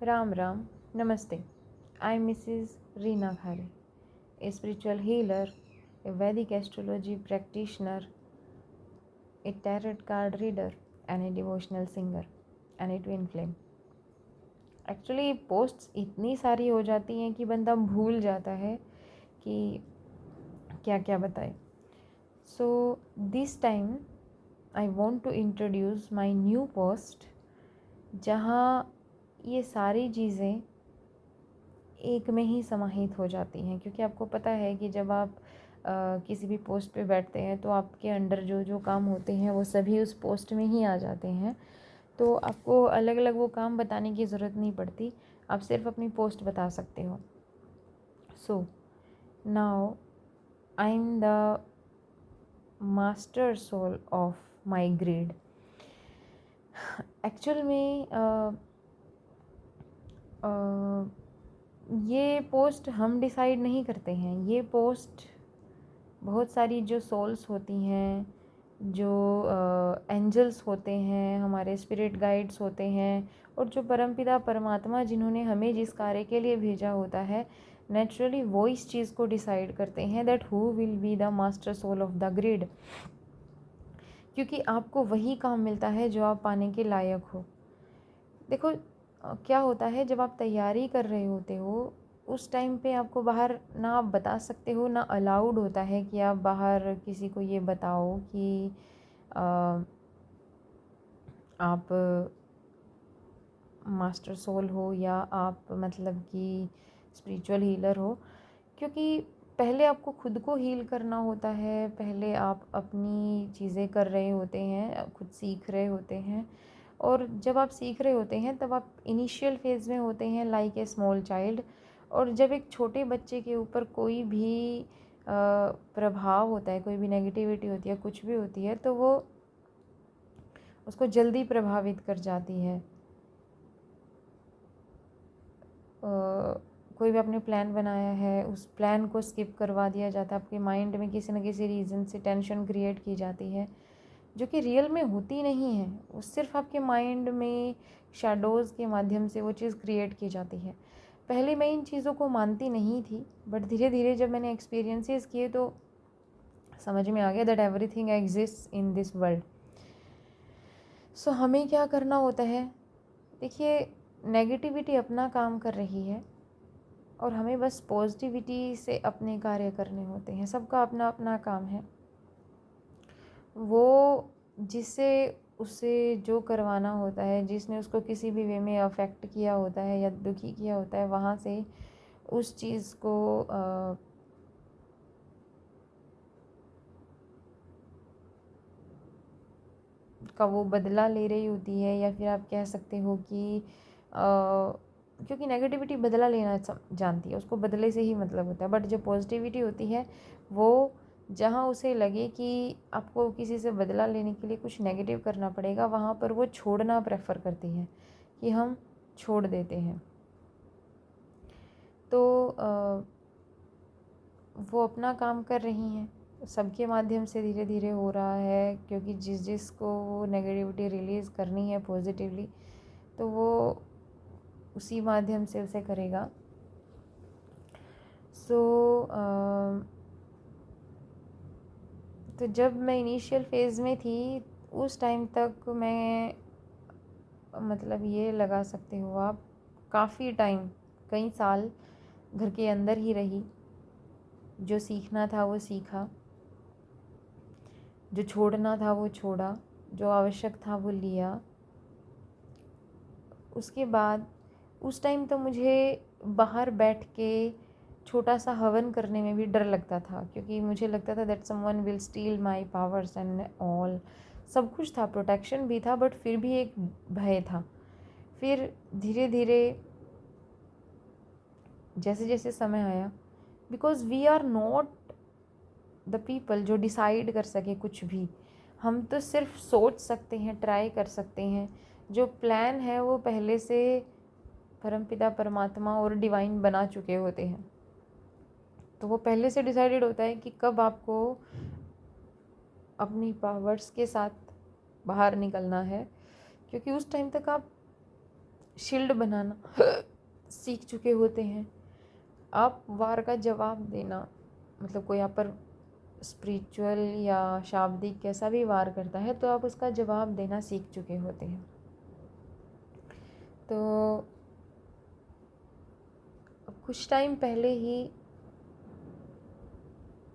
Ram Ram, Namaste. I am Mrs. Reena Khare, a spiritual healer, a Vedic astrology practitioner, a tarot card reader, and a devotional singer, and a twin flame. Actually posts इतनी सारी हो जाती हैं कि बंदा भूल जाता है कि क्या क्या बताए. So this time I want to introduce my new post जहाँ ये सारी चीज़ें एक में ही समाहित हो जाती हैं. क्योंकि आपको पता है कि जब आप किसी भी पोस्ट पे बैठते हैं तो आपके अंडर जो जो काम होते हैं वो सभी उस पोस्ट में ही आ जाते हैं. तो आपको अलग अलग वो काम बताने की ज़रूरत नहीं पड़ती, आप सिर्फ अपनी पोस्ट बता सकते हो. So now I am the master soul of my grid. Actual में ये पोस्ट हम डिसाइड नहीं करते हैं. ये पोस्ट बहुत सारी जो सोल्स होती हैं, जो एंजल्स होते हैं, हमारे स्पिरिट गाइड्स होते हैं, और जो परमपिता परमात्मा जिन्होंने हमें जिस कार्य के लिए भेजा होता है, नेचुरली वो इस चीज़ को डिसाइड करते हैं that who will be the master soul of the grid. क्योंकि आपको वही काम मिलता है जो आप पाने के लायक हो. देखो क्या होता है, जब आप तैयारी कर रहे होते हो उस टाइम पे आपको बाहर ना आप बता सकते हो, ना अलाउड होता है कि आप बाहर किसी को ये बताओ कि आप मास्टर सोल हो या आप मतलब कि स्पिरिचुअल हीलर हो. क्योंकि पहले आपको खुद को हील करना होता है, पहले आप अपनी चीज़ें कर रहे होते हैं, खुद सीख रहे होते हैं. और जब आप सीख रहे होते हैं तब आप इनिशियल फेज़ में होते हैं लाइक ए स्मॉल चाइल्ड. और जब एक छोटे बच्चे के ऊपर कोई भी प्रभाव होता है, कोई भी नेगेटिविटी होती है, कुछ भी होती है, तो वो उसको जल्दी प्रभावित कर जाती है. कोई भी आपने प्लान बनाया है, उस प्लान को स्किप करवा दिया जाता है. आपके माइंड में किसी न किसी रीज़न से टेंशन क्रिएट की जाती है जो कि रियल में होती नहीं है. वो सिर्फ आपके माइंड में शैडोज़ के माध्यम से वो चीज़ क्रिएट की जाती है. पहले मैं इन चीज़ों को मानती नहीं थी, बट धीरे धीरे जब मैंने एक्सपीरियंसेस किए तो समझ में आ गया that everything exist in this world. So हमें क्या करना होता है, देखिए नेगेटिविटी अपना काम कर रही है और हमें बस पॉजिटिविटी से अपने कार्य करने होते हैं. सबका अपना अपना काम है. वो जिससे उसे जो करवाना होता है, जिसने उसको किसी भी वे में अफेक्ट किया होता है या दुखी किया होता है, वहाँ से उस चीज़ को का वो बदला ले रही होती है. या फिर आप कह सकते हो कि क्योंकि नेगेटिविटी बदला लेना जानती है, उसको बदले से ही मतलब होता है. बट जो पॉजिटिविटी होती है वो जहाँ उसे लगे कि आपको किसी से बदला लेने के लिए कुछ नेगेटिव करना पड़ेगा, वहाँ पर वो छोड़ना प्रेफर करती है कि हम छोड़ देते हैं. तो वो अपना काम कर रही हैं, सबके माध्यम से धीरे धीरे हो रहा है. क्योंकि जिस जिसको वो नेगेटिविटी रिलीज़ करनी है पॉजिटिवली, तो वो उसी माध्यम से उसे करेगा. सो तो जब मैं इनिशियल फेज़ में थी उस टाइम तक मैं मतलब ये लगा सकते हो आप, काफ़ी टाइम, कई साल घर के अंदर ही रही. जो सीखना था वो सीखा, जो छोड़ना था वो छोड़ा, जो आवश्यक था वो लिया. उसके बाद उस टाइम तो मुझे बाहर बैठ के छोटा सा हवन करने में भी डर लगता था. क्योंकि मुझे लगता था that someone will still my powers and all. सब कुछ था, प्रोटेक्शन भी था, बट फिर भी एक भय था. फिर धीरे धीरे जैसे जैसे समय आया, because we are not the people जो डिसाइड कर सके कुछ भी. हम तो सिर्फ सोच सकते हैं, ट्राई कर सकते हैं. जो प्लान है वो पहले से परमपिता परमात्मा और डिवाइन बना चुके होते हैं. तो वो पहले से डिसाइडेड होता है कि कब आपको अपनी पावर्स के साथ बाहर निकलना है. क्योंकि उस टाइम तक आप शील्ड बनाना सीख चुके होते हैं। आप वार का जवाब देना, मतलब कोई आप पर स्पिरिचुअल या शाब्दिक कैसा भी वार करता है तो आप उसका जवाब देना सीख चुके होते हैं। तो कुछ टाइम पहले ही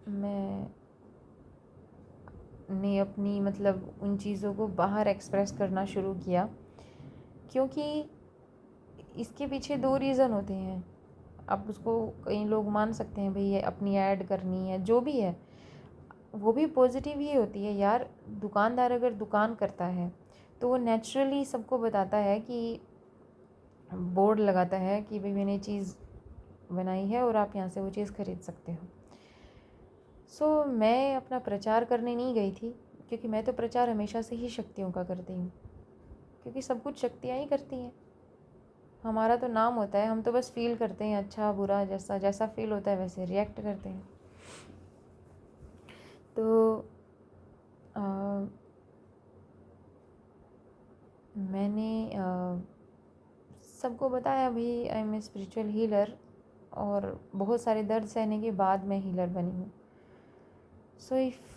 मैं ने अपनी मतलब उन चीज़ों को बाहर एक्सप्रेस करना शुरू किया, क्योंकि इसके पीछे 2 रीज़न होते हैं। आप उसको कई लोग मान सकते हैं भाई ये अपनी ऐड करनी है, जो भी है वो भी पॉजिटिव ही होती है यार। दुकानदार अगर दुकान करता है तो वो नेचुरली सबको बताता है कि बोर्ड लगाता है कि भाई मैंने चीज़ बनाई है और आप यहाँ से वो चीज़ खरीद सकते हो। सो मैं अपना प्रचार करने नहीं गई थी, क्योंकि मैं तो प्रचार हमेशा से ही शक्तियों का करती हूँ, क्योंकि सब कुछ शक्तियाँ ही करती हैं। हमारा तो नाम होता है, हम तो बस फील करते हैं, अच्छा बुरा जैसा जैसा फील होता है वैसे रिएक्ट करते हैं। तो मैंने सबको बताया भाई I am a spiritual healer, और बहुत सारे दर्द सहने के बाद मैं हीलर बनी हूँ। सो इफ़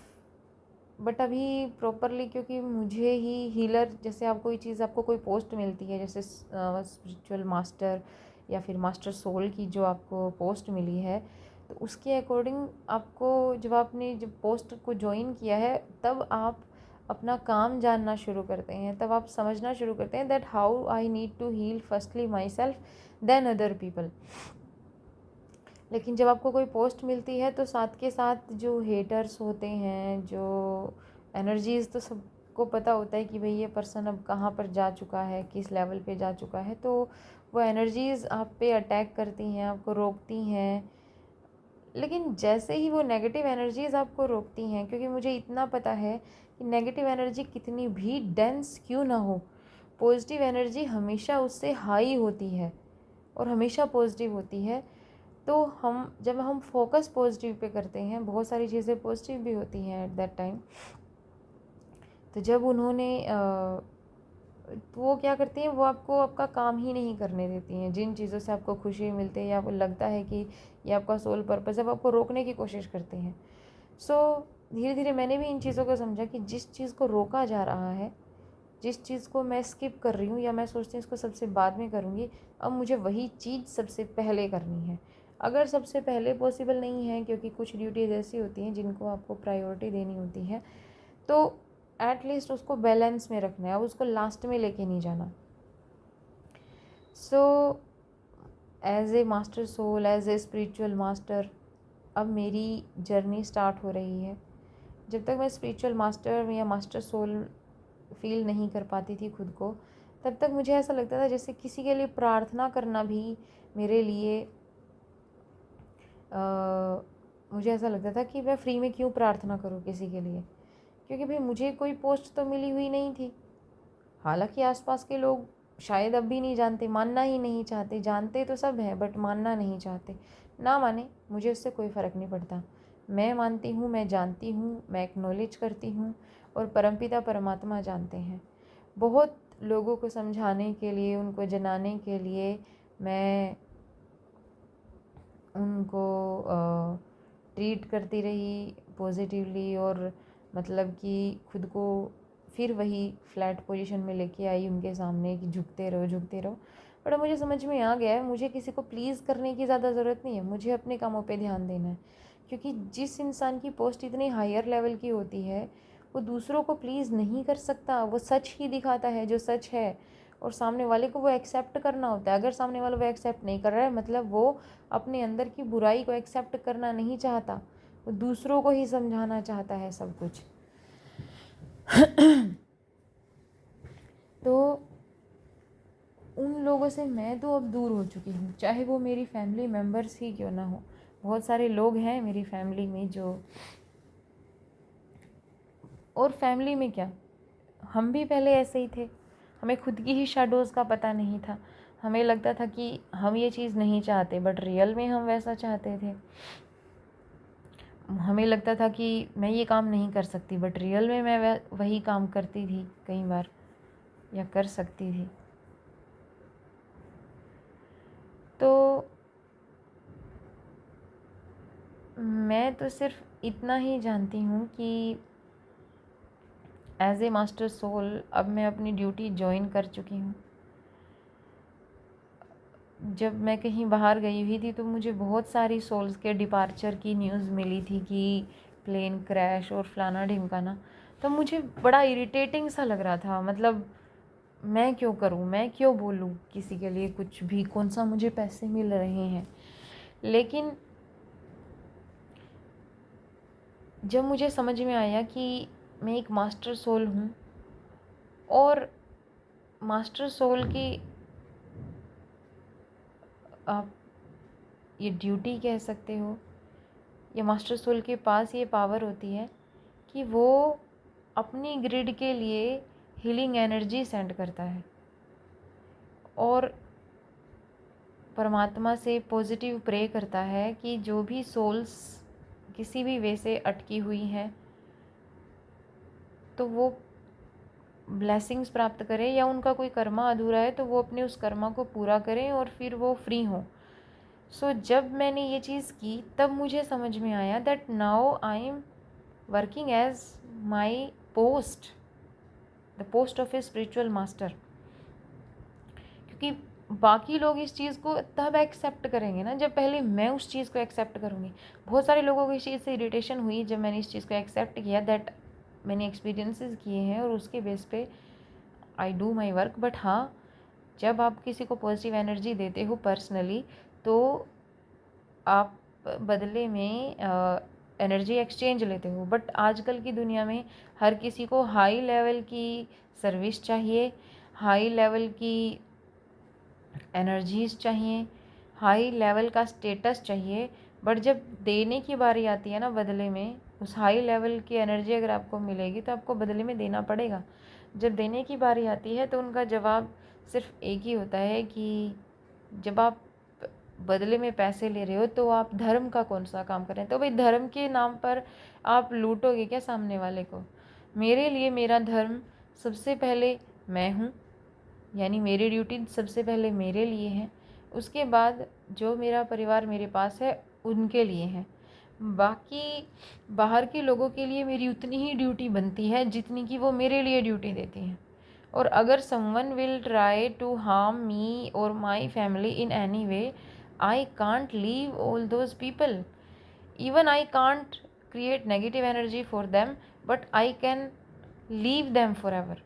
बट अभी प्रॉपरली, क्योंकि मुझे ही हीलर, जैसे आप कोई चीज़, आपको कोई पोस्ट मिलती है जैसे स्पिरिचुअल मास्टर या फिर मास्टर सोल की जो आपको पोस्ट मिली है, तो उसके अकॉर्डिंग आपको, जब आपने जब पोस्ट को ज्वाइन किया है तब आप अपना काम जानना शुरू करते हैं, तब आप समझना शुरू करते हैं that how I need to heal firstly myself then other people. लेकिन जब आपको कोई पोस्ट मिलती है तो साथ के साथ जो हेटर्स होते हैं, जो एनर्जीज़, तो सबको पता होता है कि भाई ये पर्सन अब कहाँ पर जा चुका है, किस लेवल पे जा चुका है, तो वो एनर्जीज़ आप पे अटैक करती हैं, आपको रोकती हैं। लेकिन जैसे ही वो नेगेटिव एनर्जीज़ आपको रोकती हैं, क्योंकि मुझे इतना पता है कि नेगेटिव एनर्जी कितनी भी डेंस क्यों ना हो, पॉजिटिव एनर्जी हमेशा उससे हाई होती है और हमेशा पॉजिटिव होती है। तो जब हम फोकस पॉजिटिव पे करते हैं, बहुत सारी चीज़ें पॉजिटिव भी होती हैं एट दैट टाइम। तो जब उन्होंने तो वो क्या करती हैं, वो आपको आपका काम ही नहीं करने देती हैं। जिन चीज़ों से आपको खुशी मिलती है या आपको लगता है कि ये आपका सोल पर्पस है, वो आपको रोकने की कोशिश करते हैं। सो धीरे धीरे मैंने भी इन चीज़ों को समझा कि जिस चीज़ को रोका जा रहा है, जिस चीज़ को मैं स्किप कर रही हूँ या मैं सोचती हूँ इसको सबसे बाद में करूँगी, अब मुझे वही चीज़ सबसे पहले करनी है। अगर सबसे पहले पॉसिबल नहीं है, क्योंकि कुछ ड्यूटीज़ ऐसी होती हैं जिनको आपको प्रायोरिटी देनी होती है, तो एटलीस्ट उसको बैलेंस में रखना है, अब उसको लास्ट में लेके नहीं जाना। So as a master soul, as a spiritual master, अब मेरी जर्नी स्टार्ट हो रही है। जब तक मैं स्पिरिचुअल मास्टर या मास्टर सोल फील नहीं कर पाती थी खुद को, तब तक मुझे ऐसा लगता था जैसे किसी के लिए प्रार्थना करना भी मेरे लिए मुझे ऐसा लगता था कि मैं फ्री में क्यों प्रार्थना करूं किसी के लिए, क्योंकि भाई मुझे कोई पोस्ट तो मिली हुई नहीं थी। हालांकि आसपास के लोग शायद अब भी नहीं जानते, मानना ही नहीं चाहते, जानते तो सब हैं बट मानना नहीं चाहते। ना माने, मुझे उससे कोई फ़र्क नहीं पड़ता। मैं मानती हूँ, मैं जानती हूँ, मैं एक्नॉलेज करती हूँ, और परमपिता परमात्मा जानते हैं। बहुत लोगों को समझाने के लिए, उनको जनाने के लिए मैं उनको ट्रीट करती रही पॉजिटिवली, और मतलब कि खुद को फिर वही फ्लैट पोजीशन में लेके आई उनके सामने कि झुकते रहो झुकते रहो। बट मुझे समझ में आ गया है, मुझे किसी को प्लीज़ करने की ज़्यादा ज़रूरत नहीं है, मुझे अपने कामों पे ध्यान देना है। क्योंकि जिस इंसान की पोस्ट इतनी हायर लेवल की होती है, वो दूसरों को प्लीज़ नहीं कर सकता, वो सच ही दिखाता है जो सच है, और सामने वाले को वो एक्सेप्ट करना होता है। अगर सामने वाला वो एक्सेप्ट नहीं कर रहा है, मतलब वो अपने अंदर की बुराई को एक्सेप्ट करना नहीं चाहता, वो दूसरों को ही समझाना चाहता है सब कुछ। तो उन लोगों से मैं तो अब दूर हो चुकी हूँ, चाहे वो मेरी फैमिली मेम्बर्स ही क्यों ना हो। बहुत सारे लोग हैं मेरी फैमिली में जो, और फैमिली में क्या, हम भी पहले ऐसे ही थे, हमें खुद की ही शैडोज़ का पता नहीं था। हमें लगता था कि हम ये चीज़ नहीं चाहते, बट रियल में हम वैसा चाहते थे। हमें लगता था कि मैं ये काम नहीं कर सकती, बट रियल में मैं वही काम करती थी कई बार, या कर सकती थी। मैं तो सिर्फ इतना ही जानती हूँ कि एज ए मास्टर सोल अब मैं अपनी ड्यूटी ज्वाइन कर चुकी हूँ। जब मैं कहीं बाहर गई हुई थी तो मुझे बहुत सारी सोल्स के डिपार्चर की न्यूज़ मिली थी कि प्लेन क्रैश और फलाना ढिमकाना। तो मुझे बड़ा इरिटेटिंग सा लग रहा था, मतलब मैं क्यों करूं, मैं क्यों बोलूं किसी के लिए कुछ भी, कौन सा मुझे पैसे मिल रहे हैं। लेकिन जब मुझे समझ में आया कि मैं एक मास्टर सोल हूँ और मास्टर सोल की आप ये ड्यूटी कह सकते हो, या मास्टर सोल के पास ये पावर होती है कि वो अपनी ग्रिड के लिए हीलिंग एनर्जी सेंड करता है और परमात्मा से पॉजिटिव प्रे करता है कि जो भी सोल्स किसी भी वे से अटकी हुई हैं तो वो ब्लेसिंग्स प्राप्त करें, या उनका कोई कर्मा अधूरा है तो वो अपने उस कर्मा को पूरा करें और फिर वो फ्री हों। सो जब मैंने ये चीज़ की तब मुझे समझ में आया that now I am working as my post, the post of a spiritual master. क्योंकि बाकी लोग इस चीज़ को तब एक्सेप्ट करेंगे ना जब पहले मैं उस चीज़ को एक्सेप्ट करूँगी। बहुत सारे लोगों को इस चीज़ से इरिटेशन हुई जब मैंने इस चीज़ को एक्सेप्ट किया, दैट मैंने एक्सपीरियंसेस किए हैं और उसके बेस पे I do my work. But हाँ, जब आप किसी को पॉजिटिव एनर्जी देते हो पर्सनली तो आप बदले में एनर्जी एक्सचेंज लेते हो। बट आजकल की दुनिया में हर किसी को हाई लेवल की सर्विस चाहिए, हाई लेवल की एनर्जीज चाहिए, हाई लेवल का स्टेटस चाहिए। बट जब देने की बारी आती है ना बदले में, उस हाई लेवल की एनर्जी अगर आपको मिलेगी तो आपको बदले में देना पड़ेगा। जब देने की बारी आती है तो उनका जवाब सिर्फ एक ही होता है कि जब आप बदले में पैसे ले रहे हो तो आप धर्म का कौन सा काम कर रहे हैं। तो भाई धर्म के नाम पर आप लूटोगे क्या सामने वाले को। मेरे लिए मेरा धर्म सबसे पहले मैं हूँ, यानी मेरी ड्यूटी सबसे पहले मेरे लिए है, उसके बाद जो मेरा परिवार मेरे पास है उनके लिए है। बाकी बाहर के लोगों के लिए मेरी उतनी ही ड्यूटी बनती है जितनी कि वो मेरे लिए ड्यूटी देती हैं। और अगर someone will try to harm me और my family in any way, I can't leave all those people. Even I can't create negative energy for them, but I can leave them forever.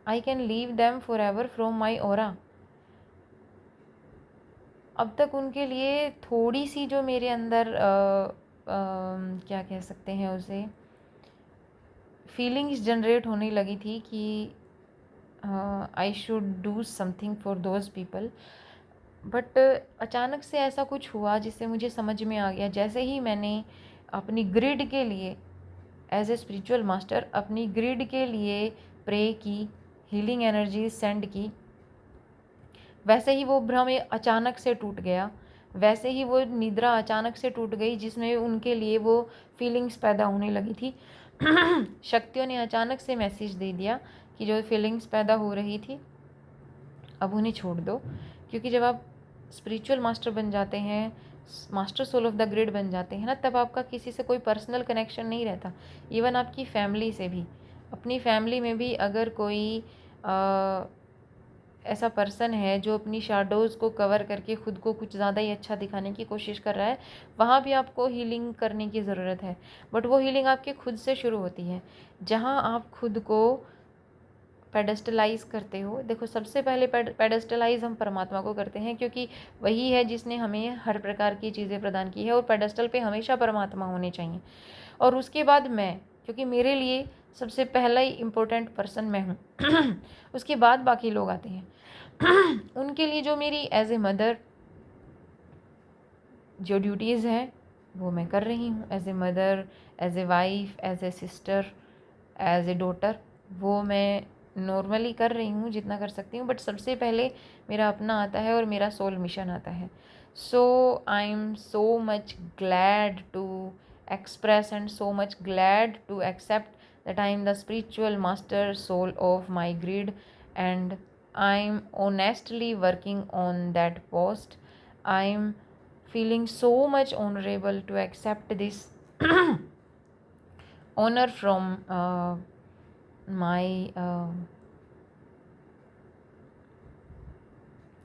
I can leave them forever from my aura. अब तक उनके लिए थोड़ी सी जो मेरे अंदर क्या कह सकते हैं उसे, फीलिंग्स जनरेट होने लगी थी कि I should do something for those people. But अचानक से ऐसा कुछ हुआ जिससे मुझे समझ में आ गया, जैसे ही मैंने अपनी ग्रिड के लिए एज ए स्पिरिचुअल मास्टर अपनी ग्रिड के लिए प्रे की, हीलिंग एनर्जी सेंड की, वैसे ही वो भ्रम अचानक से टूट गया, वैसे ही वो निद्रा अचानक से टूट गई जिसमें उनके लिए वो फीलिंग्स पैदा होने लगी थी। शक्तियों ने अचानक से मैसेज दे दिया कि जो फीलिंग्स पैदा हो रही थी अब उन्हें छोड़ दो। क्योंकि जब आप स्पिरिचुअल मास्टर बन जाते हैं, master soul of the grid बन जाते हैं ना, तब आपका किसी से कोई पर्सनल कनेक्शन नहीं रहता। इवन आपकी फैमिली से भी, अपनी फैमिली में भी अगर कोई ऐसा पर्सन है जो अपनी शैडोज़ को कवर करके खुद को कुछ ज़्यादा ही अच्छा दिखाने की कोशिश कर रहा है, वहाँ भी आपको हीलिंग करने की ज़रूरत है। बट वो हीलिंग आपके खुद से शुरू होती है, जहाँ आप खुद को पेडेस्टलाइज करते हो। देखो, सबसे पहले पेडेस्टलाइज हम परमात्मा को करते हैं, क्योंकि वही है जिसने हमें हर प्रकार की चीज़ें प्रदान की है और पेडेस्टल पे हमेशा परमात्मा होने चाहिए। और उसके बाद मैं, क्योंकि मेरे लिए सबसे पहला ही इम्पोर्टेंट पर्सन मैं हूँ। उसके बाद बाकी लोग आते हैं। उनके लिए जो मेरी एज ए मदर जो ड्यूटीज़ हैं वो मैं कर रही हूँ, as a mother, as a wife, as a sister, as a daughter, वो मैं नॉर्मली कर रही हूँ जितना कर सकती हूँ। बट सबसे पहले मेरा अपना आता है और मेरा सोल मिशन आता है। So I am so much glad to express and so much glad to accept that I am the spiritual master soul of my grid, and I am honestly working on that post. I am feeling so much honorable to accept this honor from my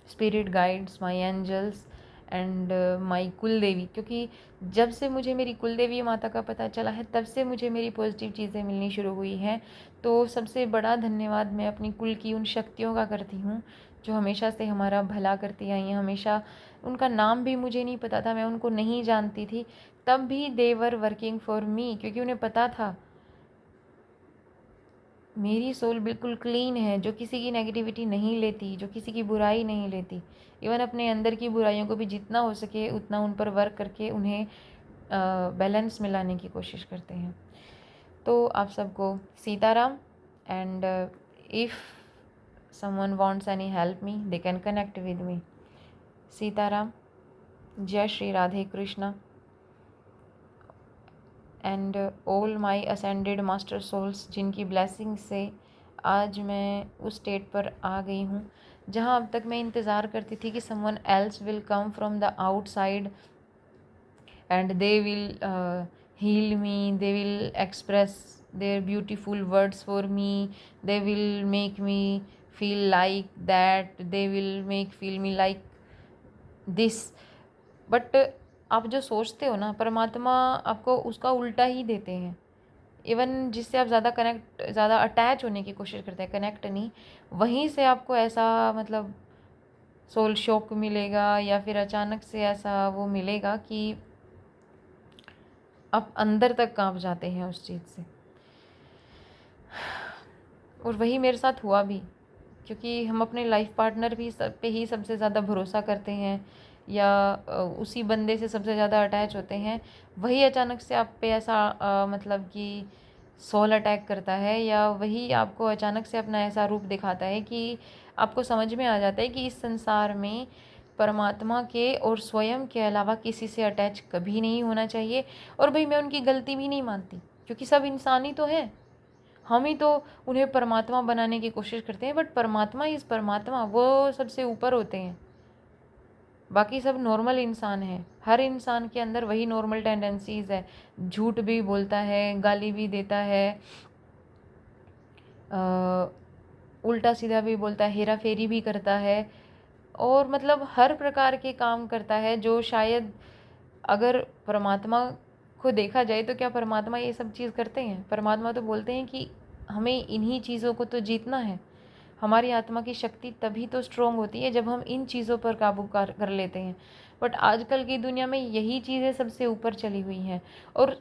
spirit guides, my angels and my कुल देवी, क्योंकि जब से मुझे मेरी कुल देवी माता का पता चला है तब से मुझे मेरी पॉजिटिव चीज़ें मिलनी शुरू हुई हैं। तो सबसे बड़ा धन्यवाद मैं अपनी कुल की उन शक्तियों का करती हूँ जो हमेशा से हमारा भला करती आई हैं। हमेशा उनका नाम भी मुझे नहीं पता था, मैं उनको नहीं जानती थी, तब भी दे वर वर्किंग फॉर मी, क्योंकि उन्हें पता था मेरी सोल बिल्कुल क्लीन है, जो किसी की नेगेटिविटी नहीं लेती, जो किसी की बुराई नहीं लेती। इवन अपने अंदर की बुराइयों को भी जितना हो सके उतना उन पर वर्क करके उन्हें बैलेंस में लाने की कोशिश करते हैं। तो आप सबको Sitaram, and if someone wants any help me they can connect with me. Sitaram, जय Shri Radhe Krishna, and all my ascended master souls, जिनकी ब्लेसिंग से आज मैं उस स्टेट पर आ गई हूँ जहाँ अब तक मैं इंतज़ार करती थी कि someone else will come from the outside and they will heal me, they will express their beautiful words for me, they will make me feel like that, they will make feel me like this, but आप जो सोचते हो ना, परमात्मा आपको उसका उल्टा ही देते हैं। इवन जिससे आप ज़्यादा अटैच होने की कोशिश करते हैं, कनेक्ट नहीं, वहीं से आपको ऐसा मतलब सोल शॉक मिलेगा या फिर अचानक से ऐसा वो मिलेगा कि आप अंदर तक कांप जाते हैं उस चीज़ से। और वही मेरे साथ हुआ भी, क्योंकि हम अपने लाइफ पार्टनर भी सब पे ही सबसे ज़्यादा भरोसा करते हैं या उसी बंदे से सबसे ज़्यादा अटैच होते हैं, वही अचानक से आप पे ऐसा मतलब कि सोल अटैक करता है, या वही आपको अचानक से अपना ऐसा रूप दिखाता है कि आपको समझ में आ जाता है कि इस संसार में परमात्मा के और स्वयं के अलावा किसी से अटैच कभी नहीं होना चाहिए। और भाई मैं उनकी गलती भी नहीं मानती, क्योंकि सब इंसान ही तो हैं, हम ही तो उन्हें परमात्मा बनाने की कोशिश करते हैं, बट परमात्मा इज़ परमात्मा, वो सबसे ऊपर होते हैं, बाकी सब नॉर्मल इंसान हैं। हर इंसान के अंदर वही नॉर्मल टेंडेंसीज़ है, झूठ भी बोलता है, गाली भी देता है, उल्टा सीधा भी बोलता है, हेरा फेरी भी करता है, और मतलब हर प्रकार के काम करता है जो शायद अगर परमात्मा को देखा जाए तो क्या परमात्मा ये सब चीज़ करते हैं? परमात्मा तो बोलते हैं कि हमें इन्हीं चीज़ों को तो जीतना है। हमारी आत्मा की शक्ति तभी तो स्ट्रोंग होती है जब हम इन चीज़ों पर काबू कर लेते हैं। बट आजकल की दुनिया में यही चीज़ें सबसे ऊपर चली हुई हैं। और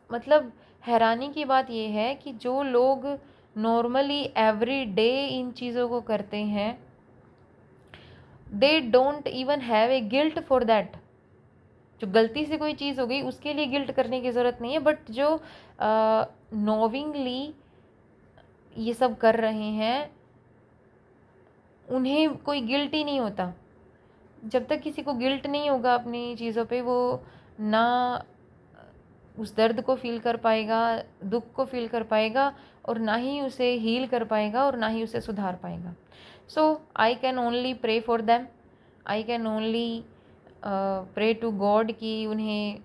मतलब हैरानी की बात यह है कि जो लोग नॉर्मली एवरी डे इन चीज़ों को करते हैं, they don't even have a guilt for that. जो गलती से कोई चीज़ हो गई उसके लिए गिल्ट करने की ज़रूरत नहीं है, बट जो नोविंगली ये सब कर रहे हैं उन्हें कोई गिल्ट ही नहीं होता। जब तक किसी को गिल्ट नहीं होगा अपनी चीज़ों पे, वो ना उस दर्द को फील कर पाएगा, दुख को फील कर पाएगा, और ना ही उसे हील कर पाएगा, और ना ही उसे सुधार पाएगा। So I can only pray for them, I can only pray to God कि उन्हें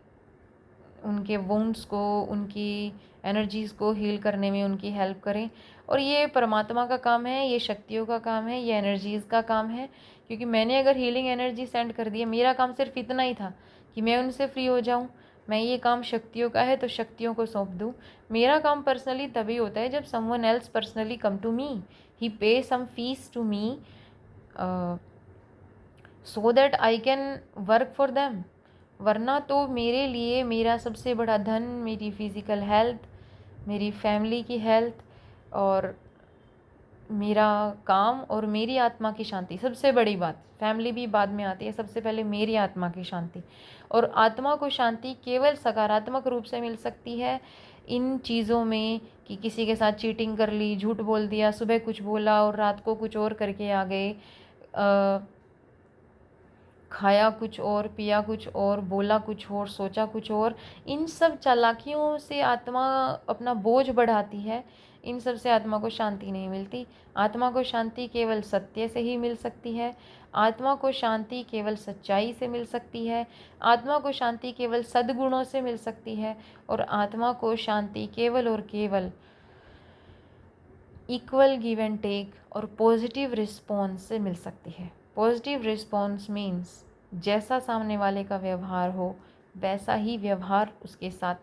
उनके वुंड्स को, उनकी एनर्जीज़ को हील करने में उनकी हेल्प करें। और ये परमात्मा का काम है, ये शक्तियों का काम है, ये एनर्जीज़ का काम है, क्योंकि मैंने अगर हीलिंग एनर्जी सेंड कर दी है, मेरा काम सिर्फ इतना ही था कि मैं उनसे फ्री हो जाऊँ। मैं ये काम शक्तियों का है तो शक्तियों को सौंप दूँ। मेरा काम पर्सनली तभी होता है जब someone else personally come to me, he pay some fees to me so that I can work for them. वरना तो मेरे लिए मेरा सबसे बड़ा धन मेरी फिज़िकल हेल्थ, मेरी फैमिली की हेल्थ, और मेरा काम और मेरी आत्मा की शांति, सबसे बड़ी बात। फैमिली भी बाद में आती है, सबसे पहले मेरी आत्मा की शांति। और आत्मा को शांति केवल सकारात्मक रूप से मिल सकती है इन चीज़ों में कि किसी के साथ चीटिंग कर ली, झूठ बोल दिया, सुबह कुछ बोला और रात को कुछ और करके आ गए, खाया कुछ और, पिया कुछ और, बोला कुछ और, सोचा कुछ और। इन सब चालाकियों से आत्मा अपना बोझ बढ़ाती है, इन सब से आत्मा को शांति नहीं मिलती। आत्मा को शांति केवल सत्य से ही मिल सकती है। आत्मा को शांति केवल सच्चाई से मिल सकती है। आत्मा को शांति केवल सद्गुणों से मिल सकती है। और आत्मा को शांति केवल और केवल इक्वल गिव एंड टेक और पॉजिटिव रिस्पॉन्स से मिल सकती है। पॉजिटिव रिस्पॉन्स मीन्स जैसा सामने वाले का व्यवहार हो वैसा ही व्यवहार उसके साथ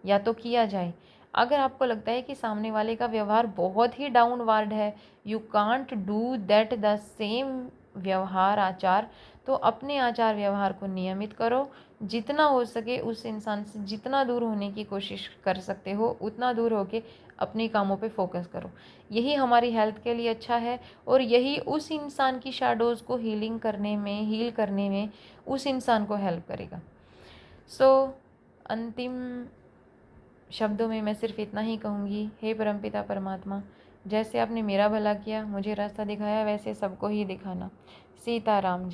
या तो किया जाए। अगर आपको लगता है कि सामने वाले का व्यवहार बहुत ही डाउनवर्ड है, you can't do that the same व्यवहार आचार, तो अपने आचार व्यवहार को नियमित करो। जितना हो सके उस इंसान से जितना दूर होने की कोशिश कर सकते हो उतना दूर होके अपने कामों पे फोकस करो। यही हमारी हेल्थ के लिए अच्छा है और यही उस इंसान की शैडोज़ को हील करने में उस इंसान को हेल्प करेगा। अंतिम शब्दों में मैं सिर्फ इतना ही कहूँगी, हे परमपिता परमात्मा, जैसे आपने मेरा भला किया, मुझे रास्ता दिखाया, वैसे सबको ही दिखाना। सीताराम जी।